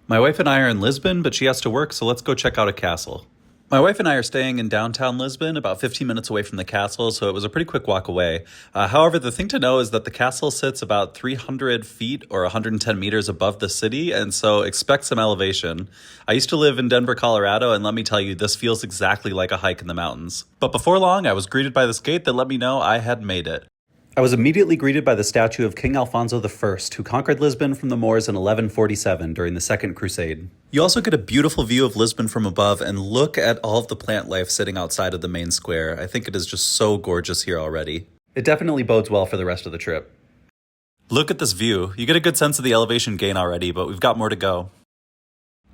My wife and I are in Lisbon, but she has to work, so let's go check out a castle. My wife and I are staying in downtown Lisbon, about 15 minutes away from the castle, so it was a pretty quick walk away. However, the thing to know is that the castle sits about 300 feet or 110 meters above the city, and so expect some elevation. I used to live in Denver, Colorado, and let me tell you, this feels exactly like a hike in the mountains. But before long, I was greeted by this gate that let me know I had made it. I was immediately greeted by the statue of King Alfonso I, who conquered Lisbon from the Moors in 1147 during the Second Crusade. You also get a beautiful view of Lisbon from above, and look at all of the plant life sitting outside of the main square. I think it is just so gorgeous here already. It definitely bodes well for the rest of the trip. Look at this view. You get a good sense of the elevation gain already, but we've got more to go.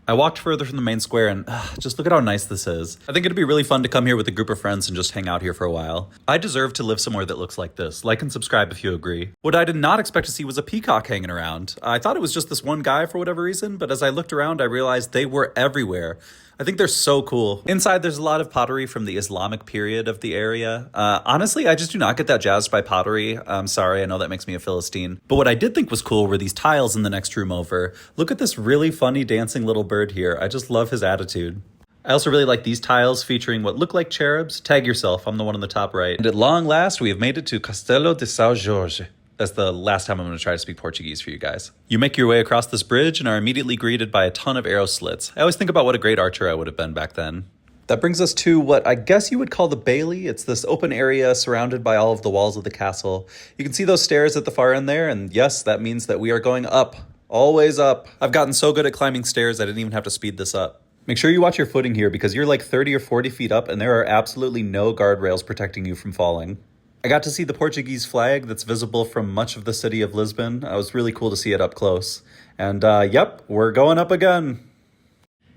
I walked further from the main square and just look at how nice this is. I think it'd be really fun to come here with a group of friends and just hang out here for a while. I deserve to live somewhere that looks like this. Like and subscribe if you agree. What I did not expect to see was a peacock hanging around. I thought it was just this one guy for whatever reason, but as I looked around, I realized they were everywhere. I think they're so cool. Inside, there's a lot of pottery from the Islamic period of the area. Honestly, I just do not get that jazzed by pottery. I'm sorry, I know that makes me a Philistine. But what I did think was cool were these tiles in the next room over. Look at this really funny dancing little bird here. I just love his attitude. I also really like these tiles featuring what look like cherubs. Tag yourself, I'm the one on the top right. And at long last, we have made it to Castelo de São Jorge. That's the last time I'm going to try to speak Portuguese for you guys. You make your way across this bridge and are immediately greeted by a ton of arrow slits. I always think about what a great archer I would have been back then. That brings us to what I guess you would call the Bailey. It's this open area surrounded by all of the walls of the castle. You can see those stairs at the far end there, and yes, that means that we are going up. Always up. I've gotten so good at climbing stairs, I didn't even have to speed this up. Make sure you watch your footing here because you're like 30 or 40 feet up and there are absolutely no guardrails protecting you from falling. I got to see the Portuguese flag that's visible from much of the city of Lisbon. It was really cool to see it up close. And yep, we're going up again.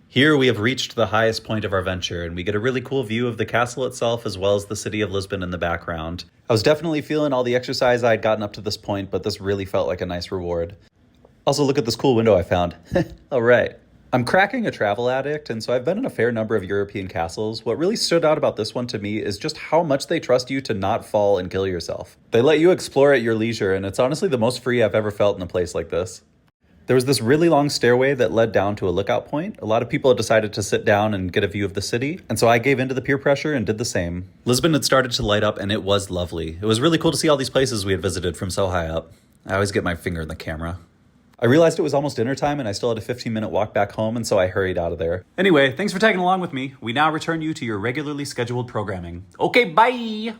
Here we have reached the highest point of our venture, and we get a really cool view of the castle itself as well as the city of Lisbon in the background. I was definitely feeling all the exercise I had gotten up to this point, but this really felt like a nice reward. Also, look at this cool window I found. All right. I'm cracking a travel addict, and so I've been in a fair number of European castles. What really stood out about this one to me is just how much they trust you to not fall and kill yourself. They let you explore at your leisure, and it's honestly the most free I've ever felt in a place like this. There was this really long stairway that led down to a lookout point. A lot of people had decided to sit down and get a view of the city, and so I gave into the peer pressure and did the same. Lisbon had started to light up, and it was lovely. It was really cool to see all these places we had visited from so high up. I always get my finger in the camera. I realized it was almost dinner time and I still had a 15-minute walk back home, and so I hurried out of there. Anyway, thanks for tagging along with me. We now return you to your regularly scheduled programming. Okay, bye!